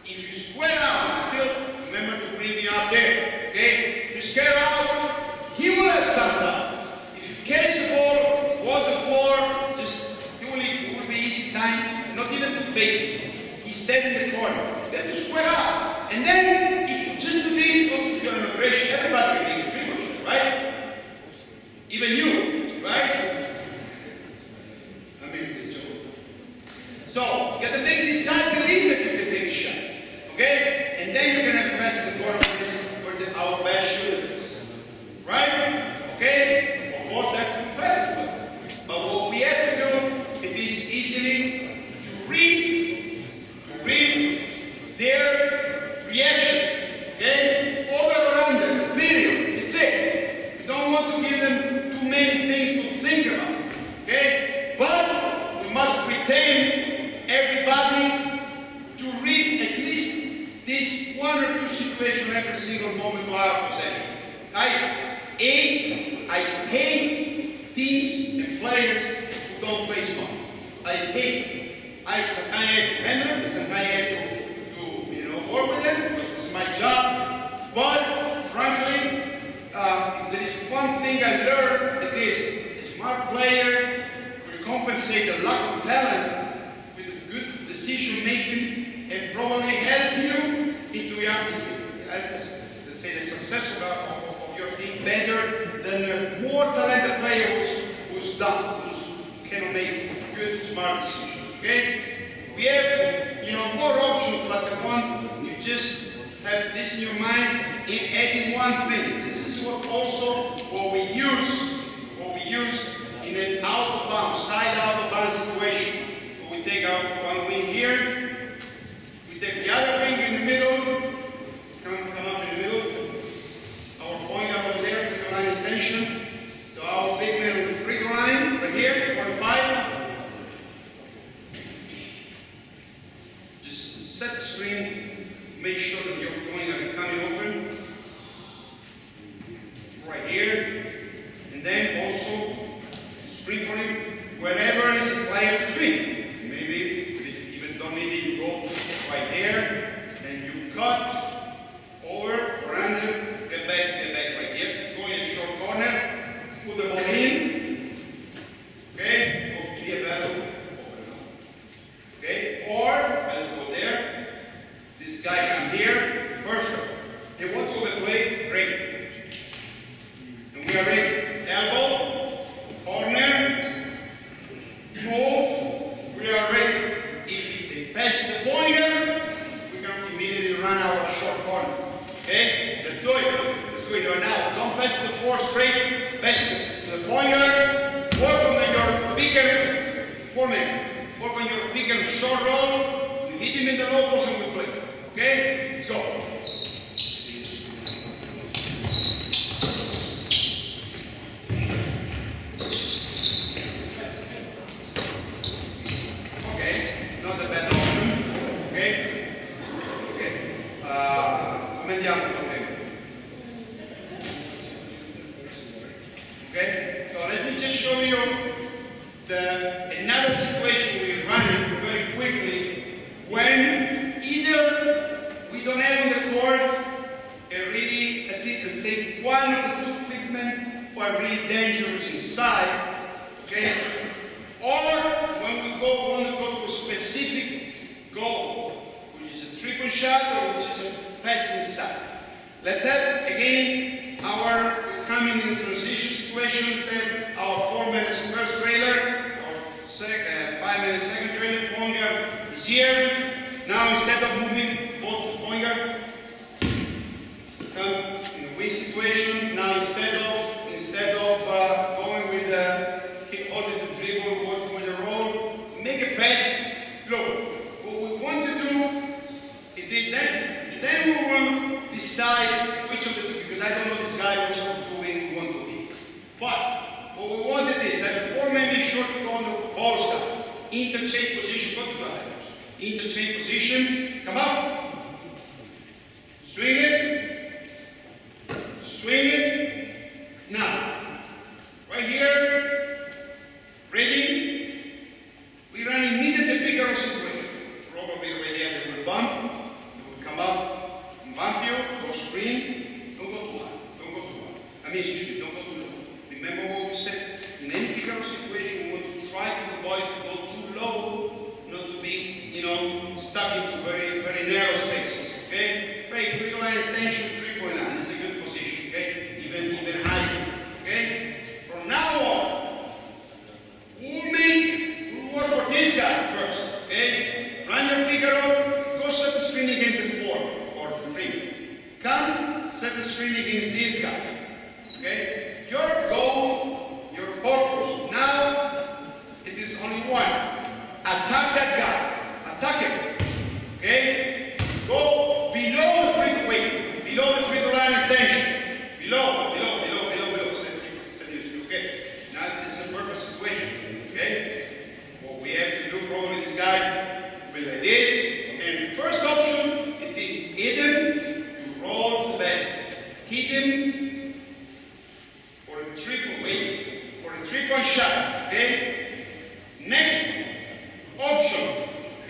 if you square out, still remember to bring me up there. Okay, if you square out, he will have some time. If you catch the ball, was the floor, it will be easy time, not even to fake it. He's dead in the corner. You have to square out. And then, if you just do this, if you're an operation, everybody can make a free, right? Even you, right? I mean, it's a joke. So, you have to make this guy believe that you can take a shot. Okay? And then you're going to pass to the corner for our best shooters. Right? Okay? Of course, that's the best one. But what we have to do, it is easily to read their reaction. Okay? Over or under, video. It's it. You don't want to give them too many things to think about. Okay? But we must pretend everybody to read at least this 1 or 2 situations every single moment of our possession. I hate teams and players who don't play smart. I hate. Sometimes I have to handle it, sometimes I have to work with them because it's my job. But frankly, there is one thing I learned, it is a smart player will compensate a lack of talent with a good decision making and probably help you into your let's say the success of your team better than a more talented player who's dumb, who cannot make good, smart decisions. Okay? We have, more options, but the one you just have this in your mind in adding one thing. This is what we use in an out of bounds, side out of bounds situation. So we take our one wing here, we take the other wing in the middle, come up in the middle. Our pointer over there, free throw line extension. To our big man on the free throw line, right here, 45. Just set the screen, make sure that your pointer is coming open. Right here. And then also screen for him wherever is a player to screen. Maybe if you even don't need it, you go right there and you cut over or under. Get back right here. Go in a short corner, put the ball in, okay, go clear battle, open up. Okay, or let's go there. This guy come here, perfect. They want to overplay, great. And we are ready. Elbow, corner, move, we are ready. If they pass the pointer, we can immediately run our short corner. Okay? Let's do it. Let's do it right now. Don't pass the 4 straight. Pass it to the pointer. Work on your picker, foreman. Work on your pick and short roll. You hit him in the low post and we play. Okay? Let's go. Okay, not a bad option. Okay? Okay. Andiamo. Okay? So let me just show you another situation we're running very quickly when either we don't have on the court a really, let's say one of the two big men who are really dangerous inside, okay? Or when we want to go to a specific goal, which is a three-point shot or which is a pass inside. Let's have again we're coming in a transition situation. Let's have our 4 minutes first trailer, our 5 minutes second trailer. Point guard is here. Now instead of moving both the point guard, in a win situation. Now instead of going with keep holding the dribble, working with the roll, make a pass. Look, what we want to do is then we will decide which of the two, because I don't know this guy which of the two we want to hit. But what we wanted is have a 4-man short to go on the ball side. Interchange position, go to the other. Interchange position, come up. Swing it. Swing it. Now, right here, ready? We run immediately pick-and-roll situation. Probably already have the good bump. You will come up, bump you, go screen. Don't go too high. Don't go too high. Excuse me, don't go too low. Remember what we said? In any pick-and-roll situation, we want to try to avoid to go too low, not to be, stuck into very, very narrow spaces. Okay? Great. Free line extension, 3.9. This is a good position. Okay? Even higher. Okay? From now on, we'll work for this guy first. Okay? Run your pick-and-roll, go set the screen against the 4 or the 3. Come, set the screen against this guy. Okay? Your goal, your purpose, now it is only one. Attack that guy. Attack him. Okay? Go below the free weight, below the free throw line extension. Below. Steady. Okay? Now this is a perfect situation. Okay? What we have to do probably this guy will be like this. And first option, it is hit him to roll the basket. Hit him for a triple weight, for a 3-point shot. Okay? Next option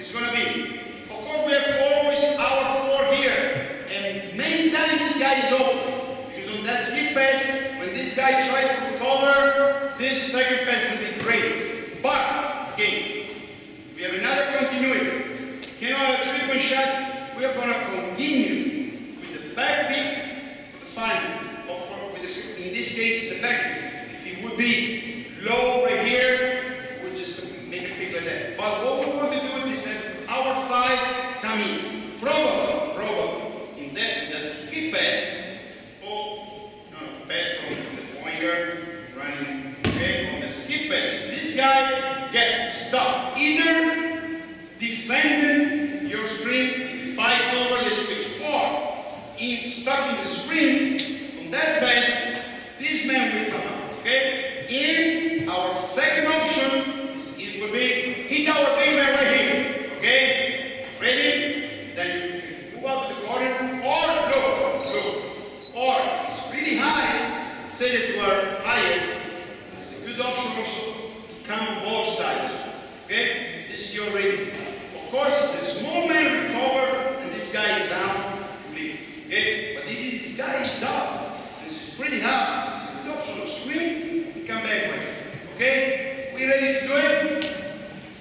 is going to be, of course, we have always our 4 here, and many times this guy is open because on that skip pass, when this guy tries to recover, this second pass will be great. But again, we have another continuity. Cannot have a 3-point shot. We are going to continue with the back pick for the final. In this case, it's a back pick. If it would be low right here, we'll just make a pick like that. But what we want to do is have our 5 come in. Probably in that skip pass, pass from the point guard, running on the skip pass. This guy gets stuck. Either defending your screen, if he fights over the switch, or stuck in the screen, on that pass, this man will come out. Okay? In our second option, it will be hit our big man right here. Okay? Ready? Then you move out to the corner, or look. Or if it's really high, say that you are higher. It's a good option also to come on both sides. Okay? This is your ready. Of course, if the small man recover and this guy is down, you leave. Okay? But if this guy is up, and this is pretty high, it's a good option to screen and come back with it. Okay? We ready to do it?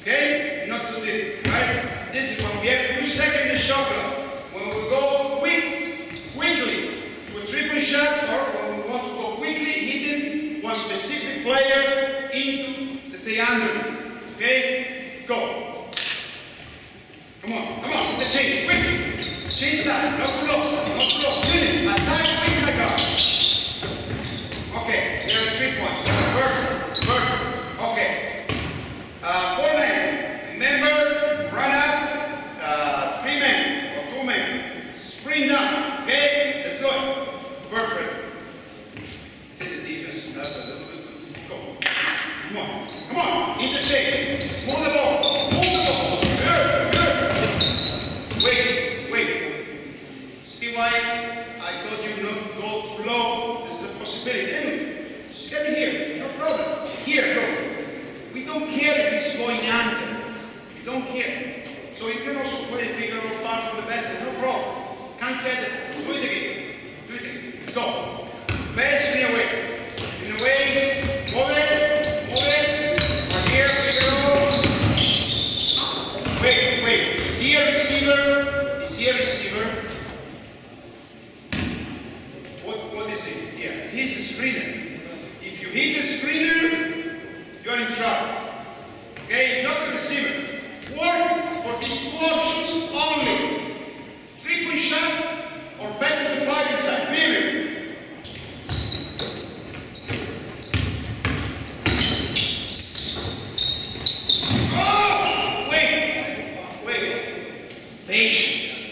Okay? Not too difficult, right? This is when we have 2 seconds in the shot clock. When we go quickly to a 3-point shot, or when we want to go quickly, hitting one specific player into, let's say, under. Okay? Go. Come on, the chain, quickly. Chain side, not too low. Finish. Attack, inside guard. Okay, we are at 3 points. Perfect. Okay. responsibility. Anyway, just get it here, no problem. Here, look. We don't care if it's going under. We don't care. So you can also put it bigger or far from the basket, no problem. Can't get it. Do it again. Do it again. Let's go. Pass in away. In away. Move it. Move it. Right here, Scariolo. Wait. Is he a receiver? Is he a receiver? What is it? Yeah, he's a screener. If you hit the screener, you're in trouble. Okay, he's not a receiver. Work for these two options only. 3-point shot or back to the 5 inside, period. Oh! Wait. Patience.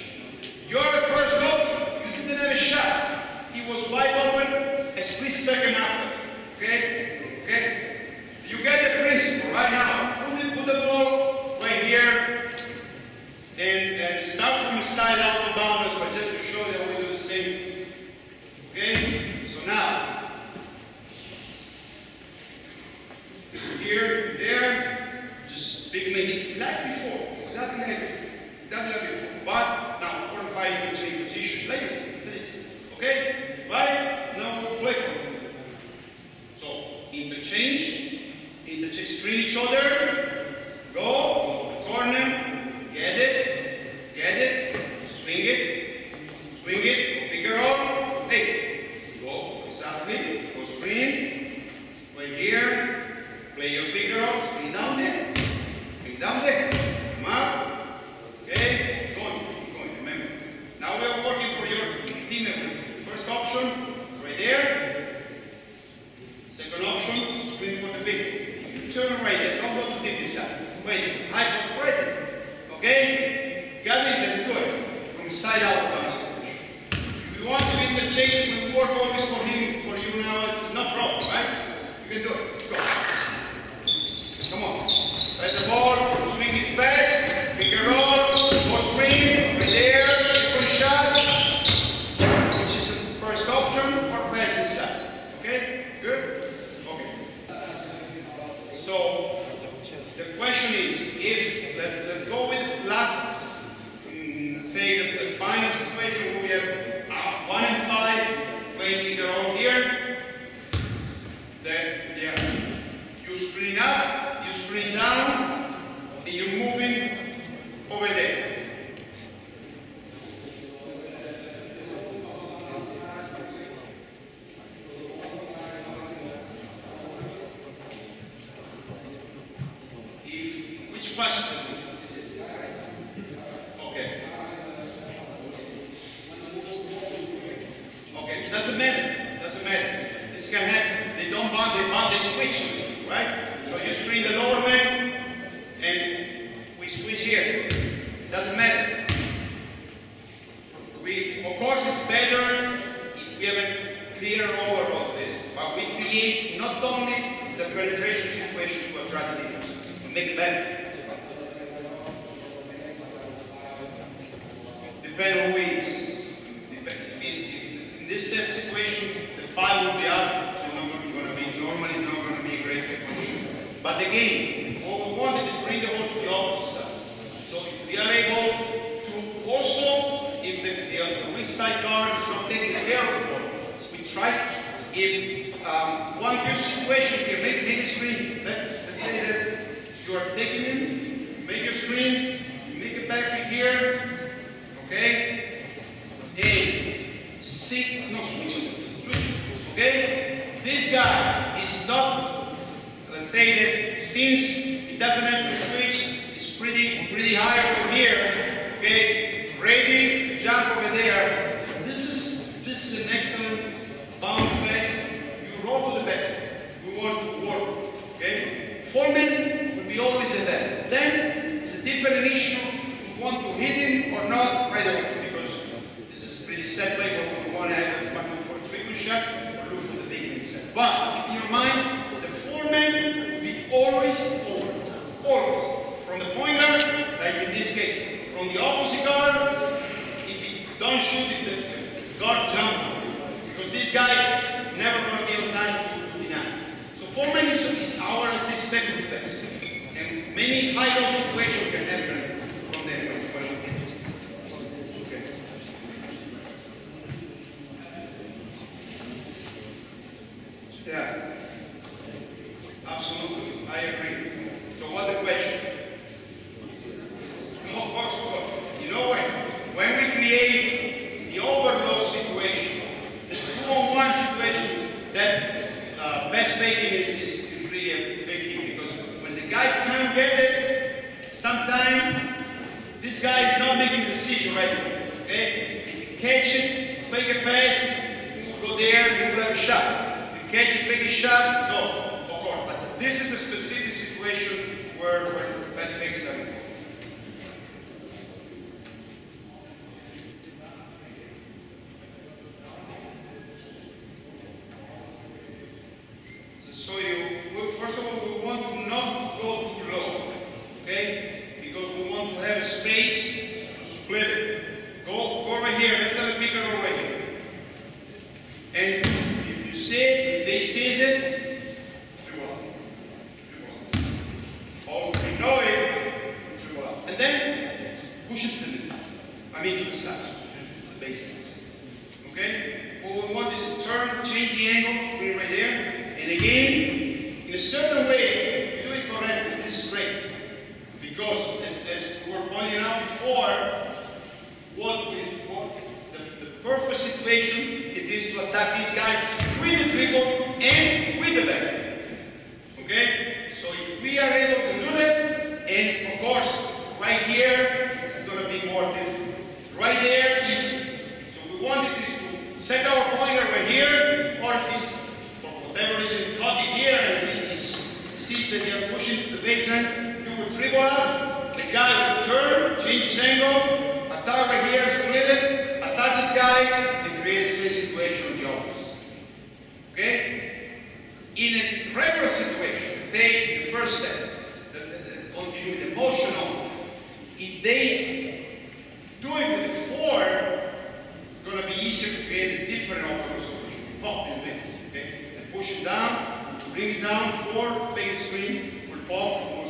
You're the first option. You didn't have a shot. He was wide open a split second after. Okay? You get the principle right now. Put the ball right here and start from inside out of bounds, but just to show that we do the same. Okay? So now, here, there, just big maybe like before, exactly like before. But now 4 and 5 you can change position like this. Okay? Right? Now we'll play for it. So interchange, screen each other, go to the corner, get it, swing it, go bigger up, hey, go exactly, go screen, right here, play your bigger up, screen down there, come up, okay, keep going, remember. Now we are working for your teammate. First option, right there, second option, screen for the big. Turn right there, don't go too deep inside. Wait, high post right there. Okay? Got it? Let's do it. From inside out, if you want to interchange, we work always for him, for you now, no problem, right? You can do it. Let's go. Come on. Press the ball, swing it fast, bigger roll, go screen, right there, second shot, which is the first option, or pass inside. Okay? Good? Okay. So, the question is, if, let's go with last, say the final situation where we have 1 and 5, playing bigger roll here, then you screen up, you screen down, and you're moving over there. Which pass? Okay. Okay, doesn't matter. This can happen. They don't bound, they switch, right? So you screen the lower man, and we switch here. Doesn't matter. Of course, it's better if we have a clear overall of this, but we create not only the penetration situation to attract the defense, we make it better. Depend on who he is. In this set situation, the 5 will be out. You're going to be normally not going to be a great position. But again, what we wanted is bring the ball to the opposite side. So if we are able to also, if the weak side guard is not taking care of the ball, we try to, if one good situation here, make a screen. Let's say that you are taking it, you make your screen, you make it back to here. Okay? Switch. Okay? This guy is not, let's say that since he doesn't have to switch, it's pretty high over here. Okay? Ready to jump over there. This is an excellent bounce pass. You roll to the basket. We want to work. Okay? Format will be always a that. Then it's a different issue. We want to hit him or not right away, because this is pretty set play where we want to have a for a 3-point shot or look for the big man set. But keep in your mind, the foreman will be always forward. Always. From the point guard, like in this case. From the opposite guard, if he don't shoot it, the guard jumps. Because this guy never going to many high-low situations can happen from there. Okay. Yeah, absolutely, I agree. So what's the question? No, of course. You know when we create the overload situation, the 2-on-1 situation, that best making is really a big key, because when the guy can't get it, sometimes this guy is not making a decision right away. Okay? If you catch it, fake a pass, you will go there, you will have a shot. If you catch it, fake a shot, no, of course. But this is a specific situation where the best makes are important. So first of all, we want to not go too low, okay? Because we want to have a space to split it. Go right here. Let's have a bigger right here. And if they seize it, 3-1. Oh, we know it, 3-1. And then push it to the middle. I mean to the side, to the basics. Okay? What we want is to turn, change the angle, bring it right there. And again, in a certain way, we do it correctly. This is great. Because, as we were pointing out before, the perfect situation it is to attack this guy with the triple and with the back. Okay? So if we are able to do that, and of course, right here, it's going to be more difficult. Right there, easy. So we want it is to set our pointer right here, or if it's whatever reason caught it here and he sees that you're pushing to the baseline, you will dribble out, the guy will turn, change his angle, attack right here, split it, attack this guy, and create the same situation on the opposite. Okay? In a regular situation, let's say the first set, continue the motion of, if they do it with the 4, it's going to be easier to create a different opposite solution. You pop in the middle. Okay? Push it down, bring it down, 4, fake screen, will pop,